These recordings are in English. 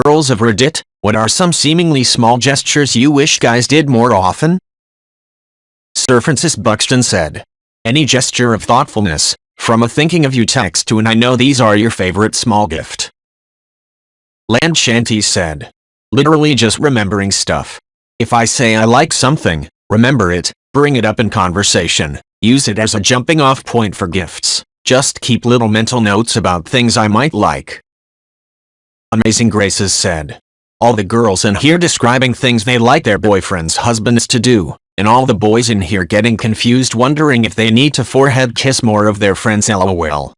Girls of Reddit, what are some seemingly small gestures you wish guys did more often? Sir Francis Buxton said, any gesture of thoughtfulness, from a thinking of you text to an I know these are your favorite small gift. Land Shanties said, literally just remembering stuff. If I say I like something, remember it, bring it up in conversation, use it as a jumping off point for gifts. Just keep little mental notes about things I might like. Amazing Graces said, all the girls in here describing things they like their boyfriends' husbands to do, and all the boys in here getting confused wondering if they need to forehead kiss more of their friends lol.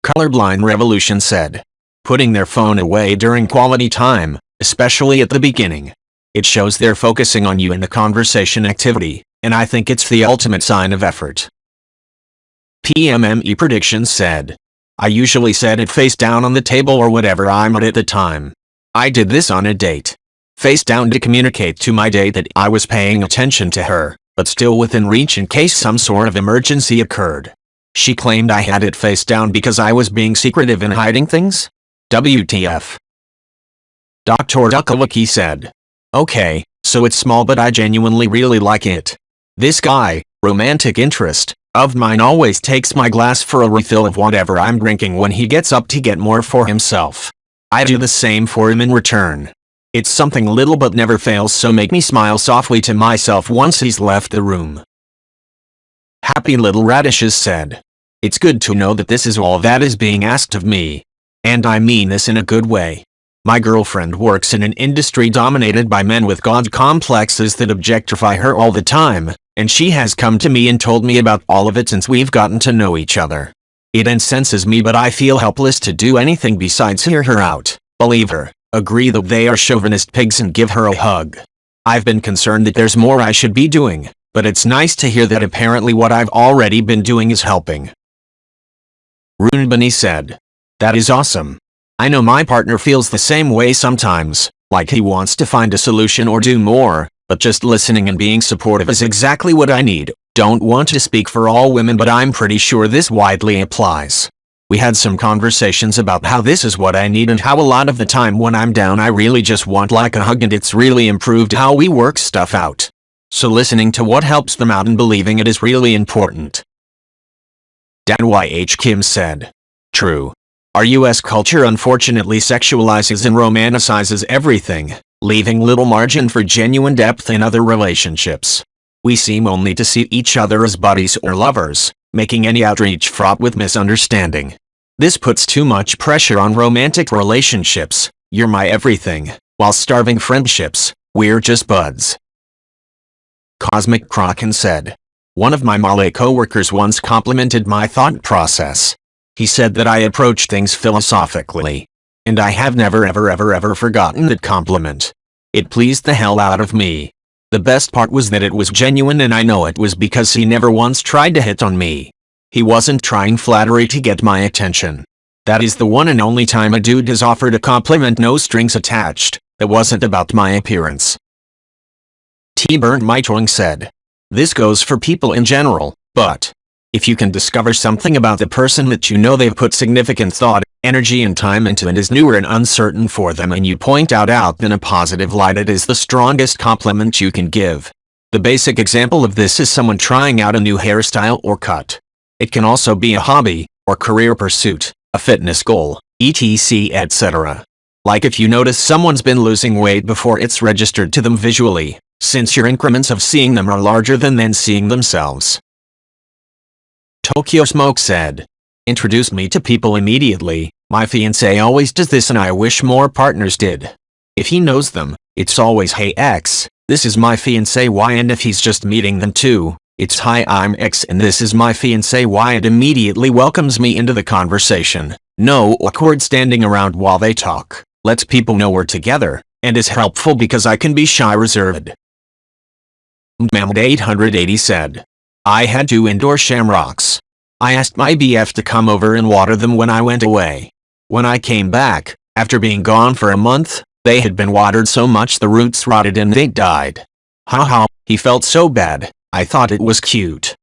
Colorblind Revolution said, putting their phone away during quality time, especially at the beginning. It shows they're focusing on you in the conversation activity, and I think it's the ultimate sign of effort. PMME Predictions said, I usually set it face down on the table or whatever I'm at the time. I did this on a date. Face down to communicate to my date that I was paying attention to her, but still within reach in case some sort of emergency occurred. She claimed I had it face down because I was being secretive and hiding things? WTF. Dr. Duckawiki said, okay, so it's small but I genuinely really like it. This guy, romantic interest, of mine always takes my glass for a refill of whatever I'm drinking when he gets up to get more for himself. I do the same for him in return. It's something little but never fails, so make me smile softly to myself once he's left the room. Happy Little Radishes said, it's good to know that this is all that is being asked of me. And I mean this in a good way. My girlfriend works in an industry dominated by men with god complexes that objectify her all the time, and she has come to me and told me about all of it since we've gotten to know each other. It incenses me, but I feel helpless to do anything besides hear her out, believe her, agree that they are chauvinist pigs and give her a hug. I've been concerned that there's more I should be doing, but it's nice to hear that apparently what I've already been doing is helping. Rune Bunny said, that is awesome. I know my partner feels the same way sometimes, like he wants to find a solution or do more, but just listening and being supportive is exactly what I need. Don't want to speak for all women, but I'm pretty sure this widely applies. We had some conversations about how this is what I need and how a lot of the time when I'm down I really just want like a hug, and it's really improved how we work stuff out. So listening to what helps them out and believing it is really important. Dan Y.H. Kim said, true. Our US culture unfortunately sexualizes and romanticizes everything, leaving little margin for genuine depth in other relationships. We seem only to see each other as buddies or lovers, making any outreach fraught with misunderstanding. This puts too much pressure on romantic relationships, you're my everything, while starving friendships, we're just buds. Cosmic Kraken said, one of my Malay coworkers once complimented my thought process. He said that I approach things philosophically. And I have never ever forgotten that compliment. It pleased the hell out of me. The best part was that it was genuine, and I know it was because he never once tried to hit on me. He wasn't trying flattery to get my attention. That is the one and only time a dude has offered a compliment, no strings attached, that wasn't about my appearance. T-Burnt Maitrong said, this goes for people in general, but if you can discover something about the person that you know they've put significant thought, energy and time into and is newer and uncertain for them, and you point out in a positive light, it is the strongest compliment you can give. The basic example of this is someone trying out a new hairstyle or cut. It can also be a hobby, or career pursuit, a fitness goal, etc. etc. Like if you notice someone's been losing weight before it's registered to them visually, since your increments of seeing them are larger than then seeing themselves. Tokyo Smoke said, introduce me to people immediately. My fiancé always does this and I wish more partners did. If he knows them, it's always hey X, this is my fiancé Y, and if he's just meeting them too, it's hi I'm X and this is my fiancé Y. It immediately welcomes me into the conversation. No awkward standing around while they talk, lets people know we're together, and is helpful because I can be shy reserved. Mammoth 880 said, I had 2 indoor shamrocks. I asked my BF to come over and water them when I went away. When I came back, after being gone for a month, they had been watered so much the roots rotted and they died. Haha, he felt so bad, I thought it was cute.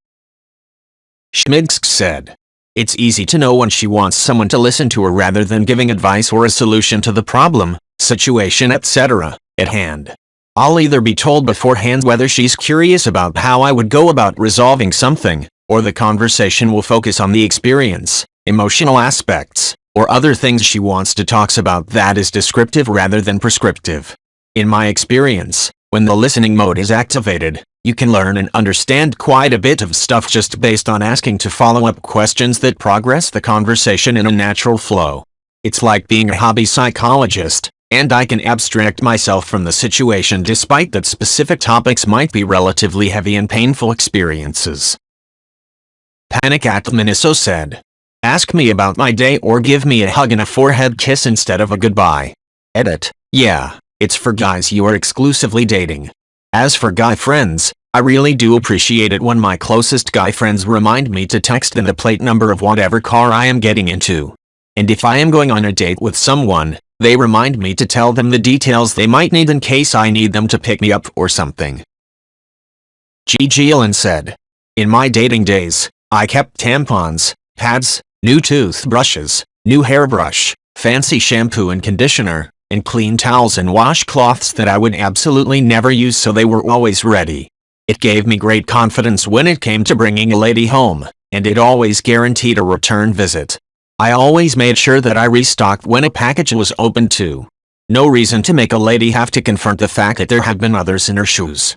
Schmidsk said, It's easy to know when she wants someone to listen to her rather than giving advice or a solution to the problem, situation, etc. at hand. I'll either be told beforehand whether she's curious about how I would go about resolving something, or the conversation will focus on the experience, emotional aspects, or other things she wants to talk about that is descriptive rather than prescriptive. In my experience, when the listening mode is activated, you can learn and understand quite a bit of stuff just based on asking to follow-up questions that progress the conversation in a natural flow. It's like being a hobby psychologist, and I can abstract myself from the situation despite that specific topics might be relatively heavy and painful experiences. Panic at Miniso said, "Ask me about my day or give me a hug and a forehead kiss instead of a goodbye." Edit. Yeah, it's for guys you are exclusively dating. As for guy friends, I really do appreciate it when my closest guy friends remind me to text them the plate number of whatever car I am getting into. And if I am going on a date with someone, they remind me to tell them the details they might need in case I need them to pick me up or something. Gigi Ellen said, "In my dating days, I kept tampons, pads, new toothbrushes, new hairbrush, fancy shampoo and conditioner, and clean towels and washcloths that I would absolutely never use so they were always ready. It gave me great confidence when it came to bringing a lady home, and it always guaranteed a return visit. I always made sure that I restocked when a package was opened too. No reason to make a lady have to confront the fact that there have been others in her shoes."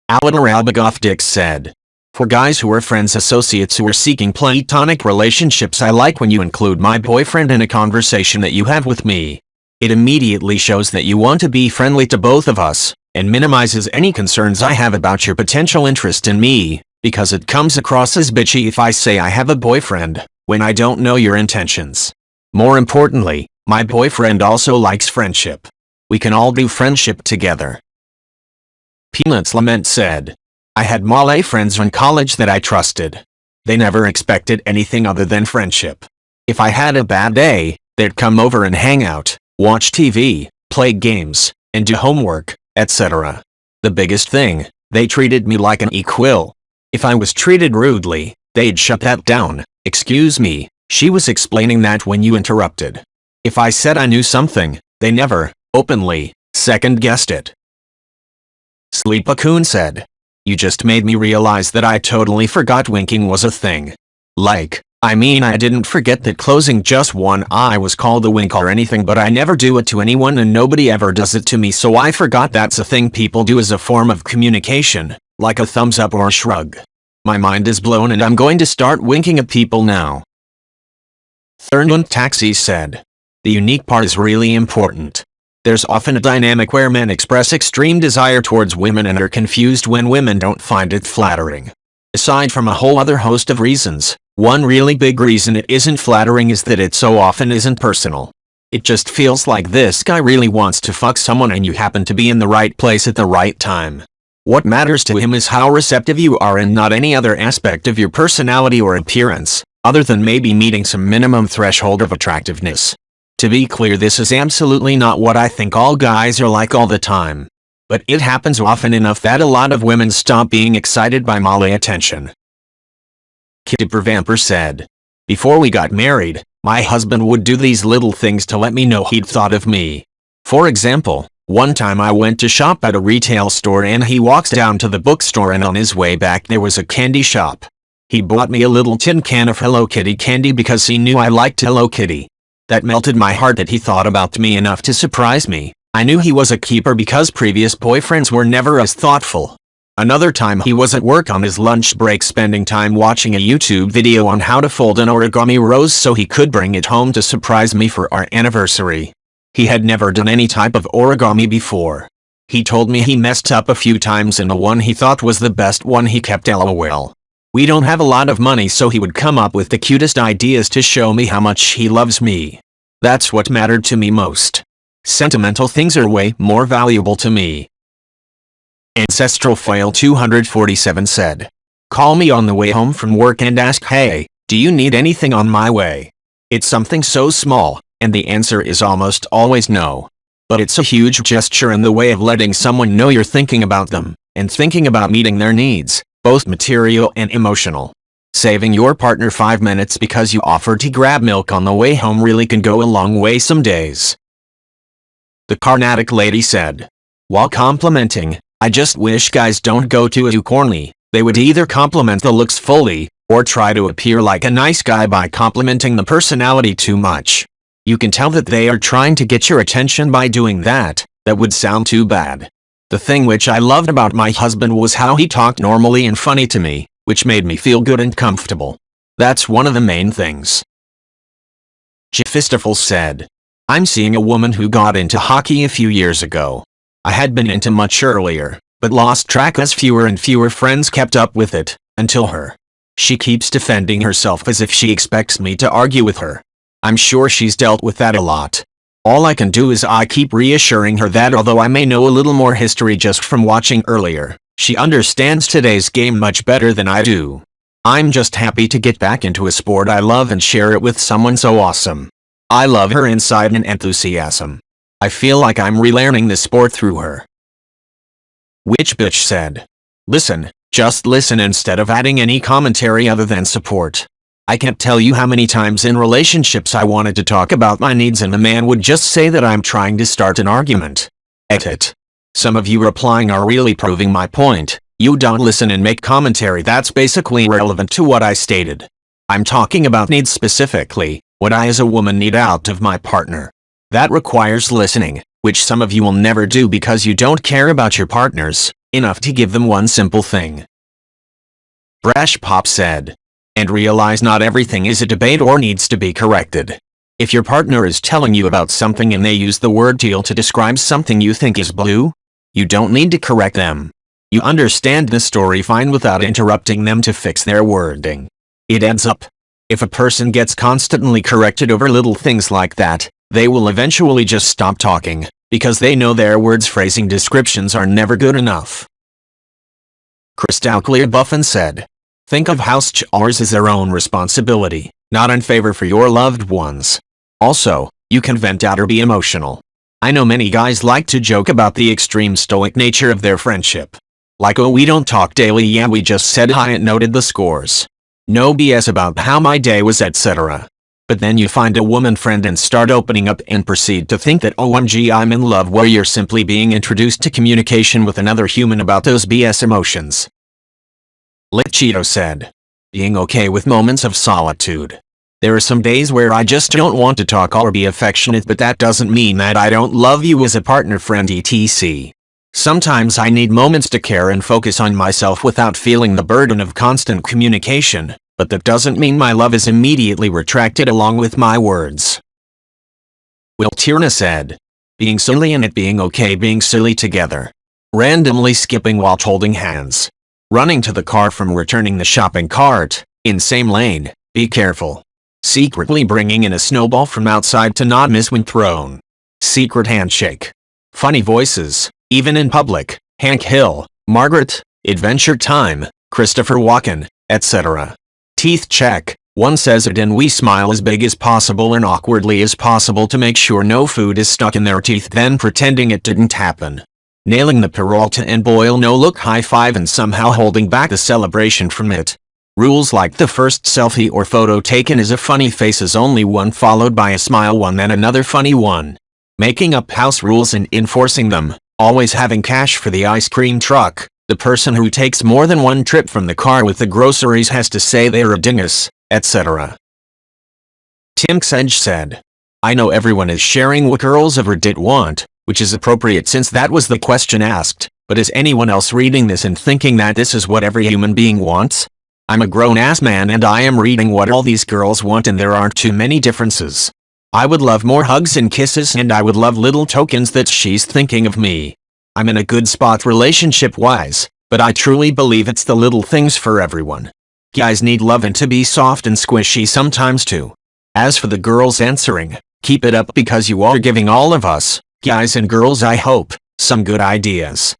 Aladar Albagoff Dix said, "For guys who are friends associates who are seeking platonic relationships, I like when you include my boyfriend in a conversation that you have with me. It immediately shows that you want to be friendly to both of us, and minimizes any concerns I have about your potential interest in me, because it comes across as bitchy if I say I have a boyfriend, when I don't know your intentions. More importantly, my boyfriend also likes friendship. We can all do friendship together." Peanuts Lament said, "I had Malay friends in college that I trusted. They never expected anything other than friendship. If I had a bad day, they'd come over and hang out, watch TV, play games, and do homework, etc. The biggest thing, they treated me like an equal. If I was treated rudely, they'd shut that down. Excuse me, she was explaining that when you interrupted. If I said I knew something, they never, openly, second-guessed it." Sleepacoon said, "You just made me realize that I totally forgot winking was a thing. Like, I mean I didn't forget that closing just one eye was called a wink or anything, but I never do it to anyone and nobody ever does it to me, so I forgot that's a thing people do as a form of communication, like a thumbs up or a shrug. My mind is blown and I'm going to start winking at people now." Thurnlund Taxi said, "The unique part is really important. There's often a dynamic where men express extreme desire towards women and are confused when women don't find it flattering. Aside from a whole other host of reasons, one really big reason it isn't flattering is that it so often isn't personal. It just feels like this guy really wants to fuck someone and you happen to be in the right place at the right time. What matters to him is how receptive you are and not any other aspect of your personality or appearance, other than maybe meeting some minimum threshold of attractiveness. To be clear, this is absolutely not what I think all guys are like all the time. But it happens often enough that a lot of women stop being excited by Malay attention." Kidipper Vamper said, "Before we got married, my husband would do these little things to let me know he'd thought of me. For example, one time I went to shop at a retail store and he walks down to the bookstore and on his way back there was a candy shop. He bought me a little tin can of Hello Kitty candy because he knew I liked Hello Kitty. That melted my heart that he thought about me enough to surprise me. I knew he was a keeper because previous boyfriends were never as thoughtful. Another time he was at work on his lunch break spending time watching a YouTube video on how to fold an origami rose so he could bring it home to surprise me for our anniversary. He had never done any type of origami before. He told me he messed up a few times and the one he thought was the best one he kept LOL. We don't have a lot of money so he would come up with the cutest ideas to show me how much he loves me. That's what mattered to me most. Sentimental things are way more valuable to me." Ancestral Foil 247 said, "Call me on the way home from work and ask, hey, do you need anything on my way? It's something so small, and the answer is almost always no. But it's a huge gesture in the way of letting someone know you're thinking about them, and thinking about meeting their needs, both material and emotional. Saving your partner 5 minutes because you offered to grab milk on the way home really can go a long way some days. The Carnatic lady said. While complimenting, I just wish guys don't go too corny. They would either compliment the looks fully, or try to appear like a nice guy by complimenting the personality too much. You can tell that they are trying to get your attention by doing that. That would sound too bad. The thing which I loved about my husband was how he talked normally and funny to me, which made me feel good and comfortable. That's one of the main things. Jefistafel said. I'm seeing a woman who got into hockey a few years ago. I had been into much earlier, but lost track as fewer and fewer friends kept up with it, until her. She keeps defending herself as if she expects me to argue with her. I'm sure she's dealt with that a lot. All I can do is I keep reassuring her that although I may know a little more history just from watching earlier, she understands today's game much better than I do. I'm just happy to get back into a sport I love and share it with someone so awesome. I love her insight and enthusiasm. I feel like I'm relearning the sport through her. Witch Bitch said. Listen, just listen instead of adding any commentary other than support. I can't tell you how many times in relationships I wanted to talk about my needs and the man would just say that I'm trying to start an argument. Edit. Some of you replying are really proving my point. You don't listen and make commentary that's basically irrelevant to what I stated. I'm talking about needs specifically, what I as a woman need out of my partner. That requires listening, which some of you will never do because you don't care about your partners enough to give them one simple thing. Brash Pop said. And realize not everything is a debate or needs to be corrected. If your partner is telling you about something and they use the word teal to describe something you think is blue, you don't need to correct them. You understand the story fine without interrupting them to fix their wording. It adds up. If a person gets constantly corrected over little things like that, they will eventually just stop talking, because they know their words phrasing descriptions are never good enough. Crystal Clear Buffin said. Think of house chores as their own responsibility, not in favor for your loved ones. Also, you can vent out or be emotional. I know many guys like to joke about the extreme stoic nature of their friendship. Like, oh, we don't talk daily, yeah, we just said hi and noted the scores. No BS about how my day was, etc. But then you find a woman friend and start opening up and proceed to think that OMG I'm in love, where you're simply being introduced to communication with another human about those BS emotions. Lit Cheeto said. Being okay with moments of solitude. There are some days where I just don't want to talk or be affectionate, but that doesn't mean that I don't love you as a partner, friend, etc. Sometimes I need moments to care and focus on myself without feeling the burden of constant communication, but that doesn't mean my love is immediately retracted along with my words. Will Tierna said. Being silly and it being okay being silly together. Randomly skipping while holding hands. Running to the car from returning the shopping cart, in same lane, be careful. Secretly bringing in a snowball from outside to not miss when thrown. Secret handshake. Funny voices, even in public, Hank Hill, Margaret, Adventure Time, Christopher Walken, etc. Teeth check. One says it and we smile as big as possible and awkwardly as possible to make sure no food is stuck in their teeth, then pretending it didn't happen. Nailing the Peralta and Boyle no-look high-five and somehow holding back the celebration from it. Rules like the first selfie or photo taken is a funny face is only one followed by a smile one then another funny one. Making up house rules and enforcing them. Always having cash for the ice cream truck. The person who takes more than one trip from the car with the groceries has to say they're a dingus, etc. Tim Sedge said. I know everyone is sharing what girls of Reddit want, which is appropriate since that was the question asked, but is anyone else reading this and thinking that this is what every human being wants? I'm a grown-ass man and I am reading what all these girls want and there aren't too many differences. I would love more hugs and kisses and I would love little tokens that she's thinking of me. I'm in a good spot relationship-wise, but I truly believe it's the little things for everyone. Guys need love and to be soft and squishy sometimes too. As for the girls answering, keep it up because you are giving all of us, guys and girls I hope, some good ideas.